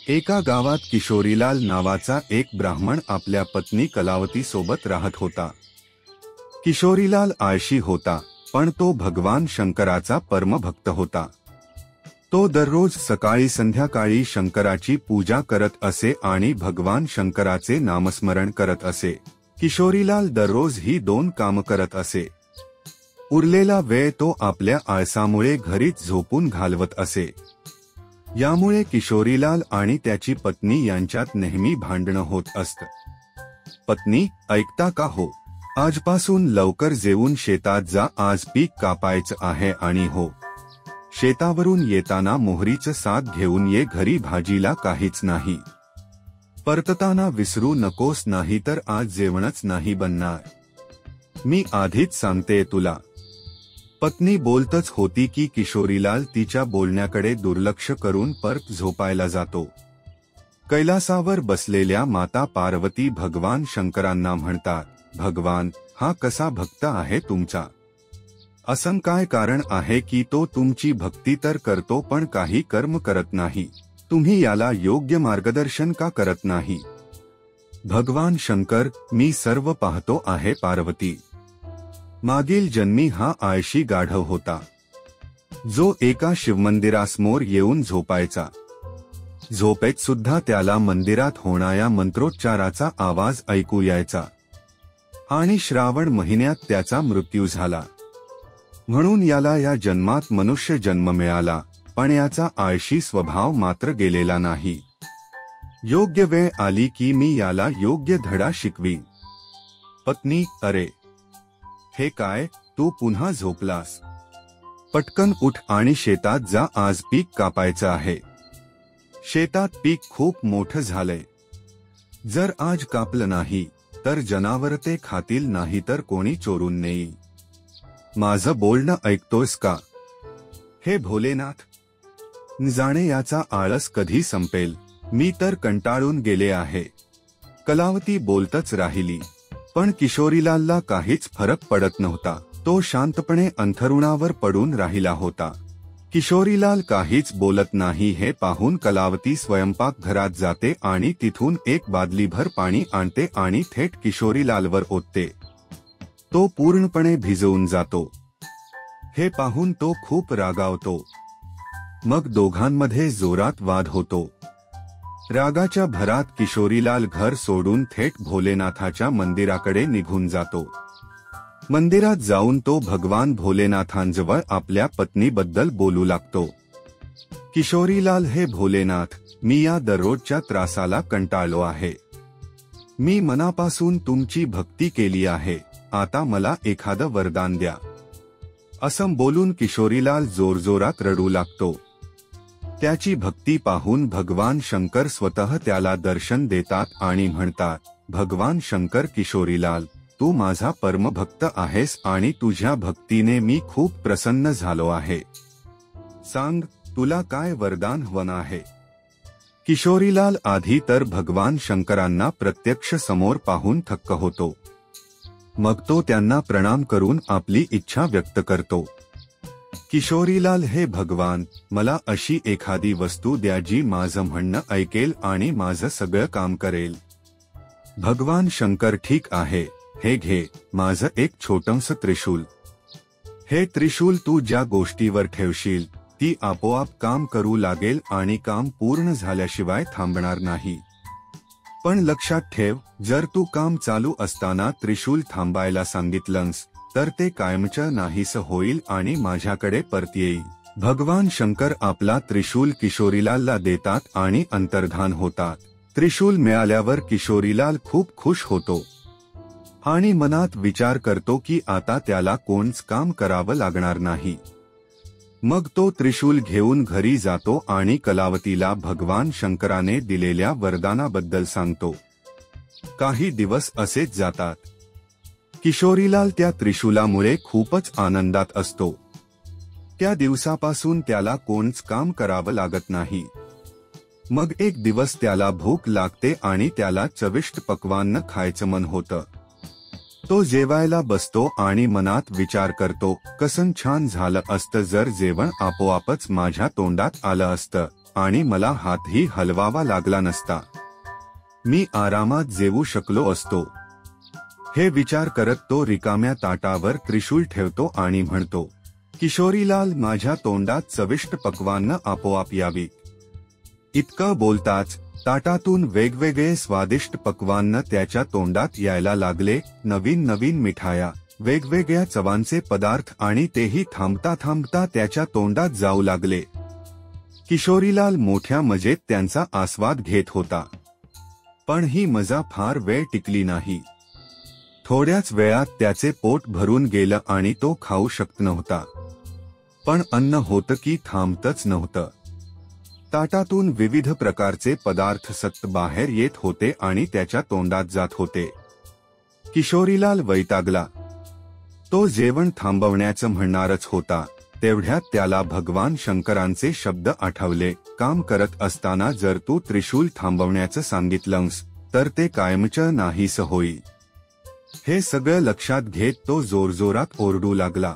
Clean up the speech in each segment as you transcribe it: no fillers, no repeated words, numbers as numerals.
एका गावात किशोरीलाल नावाचा एक ब्राह्मण आपल्या पत्नी कलावती सोबत राहत होता। किशोरीलाल आळशी होता, पण तो भगवान शंकराचा परमभक्त होता। तो दररोज सकाळी संध्याकाळी शंकराची पूजा करत असे आणि भगवान शंकराचे नामस्मरण करत असे। किशोरीलाल दररोज ही दोन काम करत असे। उरलेला वेळ तो आपल्या आळसामुळे घरीच झोपून घालवत असे। यामुळे किशोरीलाल आणि त्याची पत्नी यांच्यात नेहमी भांडणं होत असत। पत्नी, ऐकता का हो, आजपासून लवकर जेवून शेतात जा, आज पीक कापायचं आहे, आणि हो, शेतावरून येताना मोहरीचं साग घेऊन ये, घरी भाजीला काहीच नाही, परतताना विसरू नकोस, नाही तर आज जेवणच नाही बनणार, मी आधीच सांगते तुला। पत्नी बोलतच होती की किशोरीलाल तिच्या बोलण्याकडे दुर्लक्ष करून परत झोपायला जातो। कैलासावर बसलेल्या माता पार्वती भगवान शंकरांना म्हणतात, भगवान, हा कसा भक्त आहे तुमचा? असं काय कारण आहे की तो तुमची भक्ती तर करतो पण काही कर्म करत नाही? तुम्ही याला योग्य मार्गदर्शन का करत नाही? भगवान शंकर, मी सर्व पाहतो आहे पार्वती। मागील जन्मी हा आळशी गाढव होता, जो एका शिवमंदिरासमोर येऊन झोपायचा। झोपेत सुद्धा त्याला मंदिरात होणाऱ्या मंत्रोच्चाराचा आवाज ऐकू यायचा, आणि श्रावण महिन्यात त्याचा मृत्यू झाला। म्हणून याला या जन्मात मनुष्य जन्म मिळाला, पण याचा आळशी स्वभाव मात्र गेलेला नाही। योग्य वेळ आली की मी याला योग्य धडा शिकवीन। पत्नी, अरे हे काय, तू पुन्हा झोपलास? पटकन उठ आणि शेतात जा, आज पीक कापायचं आहे। शेतात पीक खूप मोठं झालंय, जर आज कापलं नाही तर जनावर ते खातील, नाही तर कोणी चोरून नेईल। माझं बोलणं ऐकतोयस का? हे भोलेनाथ, जाणे याचा आळस कधी संपेल, मी तर कंटाळून गेले आहे। कलावती बोलतच राहिली, पण किशोरीलालला काहीच फरक पडत नव्हता। तो शांतपणे अंथरुणावर पडून राहिला होता। किशोरीलाल काहीच बोलत नाही हे पाहून कलावती स्वयंपाकघरात जाते आणि तिथून एक बादलीभर पाणी आणते आणि थेट किशोरीलालवर ओतते। तो पूर्णपणे भिजवून जातो। हे पाहून तो खूप रागावतो। मग दोघांमध्ये जोरात वाद होतो। रागाच्या भरात किशोरीलाल घर सोडून थेट भोलेनाथाच्या मंदिराकडे निघून जातो। मंदिरात जाऊन तो भगवान भोलेनाथांजवळ आपल्या पत्नीबद्दल बोलू लागतो। किशोरीलाल, हे भोलेनाथ, मी या दररोजच्या त्रासाला कंटाळलो आहे। मी मनापासून तुमची भक्ती केली आहे, आता मला एखादं वरदान द्या। असं बोलून किशोरीलाल जोरजोरात रडू लागतो। त्याची भक्ती पाहून भगवान शंकर स्वतः त्याला दर्शन देतात आणि म्हणतात, भगवान शंकर, किशोरीलाल, तू माझा परमभक्त आहेस आणि तुझ्या भक्तीने मी खूप प्रसन्न झालो आहे। सांग, तुला काय वरदान हवं आहे? किशोरीलाल आधी तर भगवान शंकरांना प्रत्यक्ष समोर पाहून थक्क होतो। मग तो त्यांना प्रणाम करून आपली इच्छा व्यक्त करतो। किशोरीलाल, हे भगवान, मला अशी एखादी वस्तू द्या जी माझं म्हणणं ऐकेल आणि माझं सगळं काम करेल। भगवान शंकर, ठीक आहे, हे घे, माझं एक छोटंसं त्रिशूल। हे त्रिशूल तू ज्या गोष्टीवर ठेवशील ती आपोआप काम करू लागेल आणि काम पूर्ण झाल्याशिवाय थांबणार नाही। पण लक्षात ठेव, जर तू काम चालू असताना त्रिशूल थांबायला सांगितलंस तर ते कायमचं नाहीसं होईल आणि माझ्याकडे परत येईल। भगवान शंकर आपला त्रिशूल किशोरीलालला देतात आणि अंतर्धान होतात। त्रिशूल मिळाल्यावर किशोरीलाल खूप खुश होतो आणि मनात विचार करतो की आता त्याला कोणच काम करावं लागणार नाही। मग तो त्रिशूल घेऊन घरी जातो आणि कलावतीला भगवान शंकराने दिलेल्या वरदानाबद्दल सांगतो। काही दिवस असेच जातात। किशोरीलाल त्या त्रिशूलामुळे खूपच आनंदात असतो। त्या दिवसापासून त्याला कोणच काम करावं लागत नाही। मग एक दिवस त्याला भूक लागते आणि त्याला चविष्ट पक्वान्न खायचं मन होतं। तो जेवायला बसतो आणि मनात विचार करतो, कसं छान झालं असतं जर जेवण आपोआपच माझ्या तोंडात आलं असतं। आणि मला हातही हलवावा लागला नसता. मी आरामात जेवू शकलो असतो. हे विचार करत तो रिकाम्या ताटावर त्रिशूल ठेवतो आणि म्हणतो, किशोरीलाल, माझ्या तोंडात चविष्ट पक्वान्न आपोआप यावी. इतकं बोलताच ताटातून वेगवेगळे स्वादिष्ट पक्वान्न त्याच्या तोंडात यायला लागले. नवीन नवीन मिठाया, वेगवेगळ्या चवांचे पदार्थ, आणि तेही थांबता थांबता त्याच्या तोंडात जाऊ लागले. किशोरीलाल मोठ्या मजेत त्यांचा आस्वाद घेत होता. पण ही मजा फार वेळ टिकली नाही. थोड्याच वेळात त्याचे पोट भरून गेलं आणि तो खाऊ शकत नव्हता. पण अन्न होतं की थांबतच नव्हतं. ताटातून विविध प्रकारचे पदार्थ सतत बाहेर येत होते आणि त्याच्या तोंडात जात होते. किशोरीलाल वैतागला. तो जेवण थांबवण्याचं म्हणणारच होता, तेवढ्यात त्याला भगवान शंकरांचे शब्द आठवले. काम करत असताना जर तू त्रिशूल थांबवण्याचं सांगितलंस तर ते कायमचं नाहीसं होईल. हे सगळं लक्षात घेत तो जोरजोरात ओरडू लागला.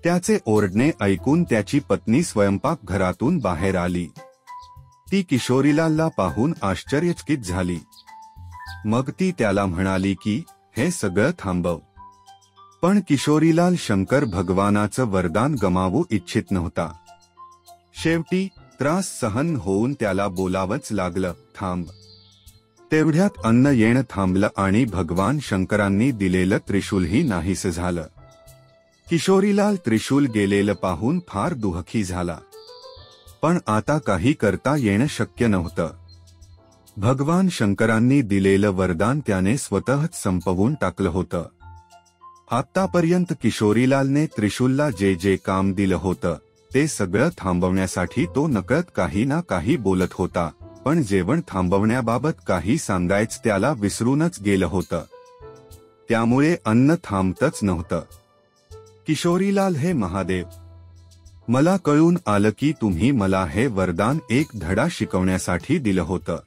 त्याचे ओरडणे ऐकून त्याची पत्नी स्वयंपाकघरातून बाहेर आली. ती किशोरीलालला पाहून आश्चर्यचकित झाली. मग ती त्याला म्हणाली की हे सगळं थांबव. पण किशोरीलाल शंकर भगवानाचं वरदान गमावू इच्छित नव्हता. शेवटी त्रास सहन होऊन त्याला बोलावंच लागलं, थांब. तेवढ्यात अन्न येणं थांबलं आणि भगवान शंकरांनी दिलेलं त्रिशूलही नाहीसं झालं. किशोरीलाल त्रिशूल गेलेलं पाहून फार दुःखी झाला. पण आता काही करता येणं शक्य नव्हतं. भगवान शंकरांनी दिलेलं वरदान त्याने स्वतःच संपवून टाकलं होतं. आतापर्यंत किशोरीलालने त्रिशूलला जे जे काम दिलं होतं ते सगळं थांबवण्यासाठी तो नकळत काही ना काही बोलत होता. पण जेवण थांबवण्याबाबत काही सांगायचं त्याला विसरूनच गेलं होतं. त्यामुळे अन्न थांबतच नव्हतं. किशोरीलाल, हे महादेव, मला कळून आलं की तुम्ही मला हे वरदान एक धडा शिकवण्यासाठी दिलं होतं.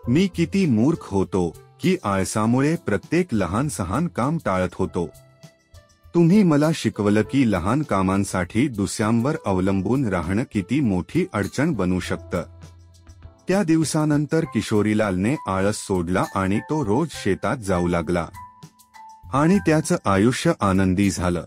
मी किती मूर्ख होतो की आळसामुळे प्रत्येक लहान सहान काम टाळत होतो. तुम्ही मला शिकवलं की लहान कामांसाठी दुसऱ्यांवर अवलंबून राहणं किती मोठी अडचण बनू शकतं. त्या दिवसानंतर किशोरीलालने आळस सोडला आणि तो रोज शेतात जाऊ लागला आणि त्याचं आयुष्य आनंदी झालं.